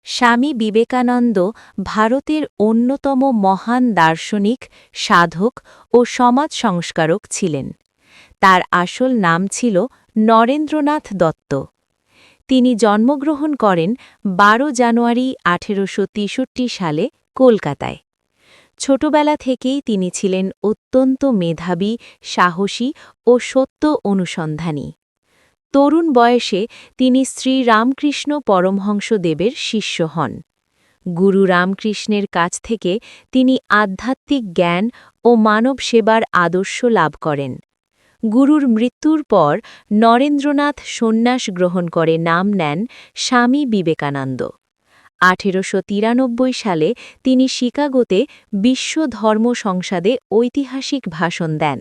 স্বামী বিবেকানন্দ ভারতের অন্যতম মহান দার্শনিক, সাধক ও সমাজ সংস্কারক ছিলেন। তার আসল নাম ছিল নরেন্দ্রনাথ দত্ত। তিনি জন্মগ্রহণ করেন ১২ জানুয়ারি ১৮৬৩ সালে কলকাতায়। ছোটবেলা থেকেই তিনি ছিলেন অত্যন্ত মেধাবী, সাহসী ও সত্য অনুসন্ধানী। তরুণ বয়সে তিনি শ্রীরামকৃষ্ণ পরমহংসদেবের শিষ্য হন। গুরু রামকৃষ্ণের কাছ থেকে তিনি আধ্যাত্মিক জ্ঞান ও মানব সেবার আদর্শ লাভ করেন। গুরুর মৃত্যুর পর নরেন্দ্রনাথ সন্ন্যাস গ্রহণ করে নাম নেন স্বামী বিবেকানন্দ। ১৮৯৩ সালে তিনি শিকাগোতে বিশ্ব ধর্ম সংসদে ঐতিহাসিক ভাষণ দেন।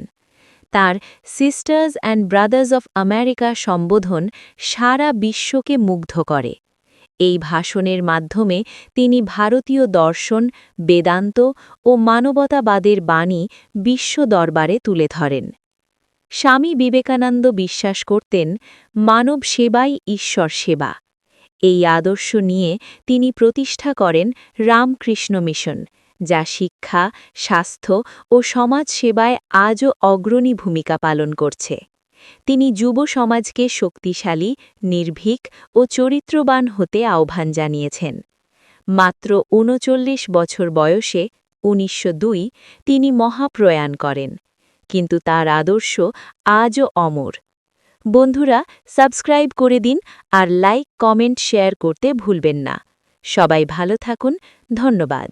তার sisters and brothers of America সম্বোধন সারা বিশ্বকে মুগ্ধ করে। এই ভাষণের মাধ্যমে তিনি ভারতীয় দর্শন, বেদান্ত ও মানবতাবাদের বাণী বিশ্ব দরবারে তুলে ধরেন। স্বামী বিবেকানন্দ বিশ্বাস করতেন, মানব সেবাই ঈশ্বর সেবা। এই আদর্শ নিয়ে তিনি প্রতিষ্ঠা করেন রামকৃষ্ণ মিশন, যা শিক্ষা, স্বাস্থ্য ও সমাজ সেবায় আজও অগ্রণী ভূমিকা পালন করছে। তিনি যুব সমাজকে শক্তিশালী, নির্ভীক ও চরিত্রবান হতে আহ্বান জানিয়েছেন। মাত্র ৩৯ বছর বয়সে ১৯০২ তিনি মহাপ্রয়াণ করেন, কিন্তু তার আদর্শ আজও অমর। বন্ধুরা, সাবস্ক্রাইব করে দিন আর লাইক, কমেন্ট, শেয়ার করতে ভুলবেন না। সবাই ভালো থাকুন। ধন্যবাদ।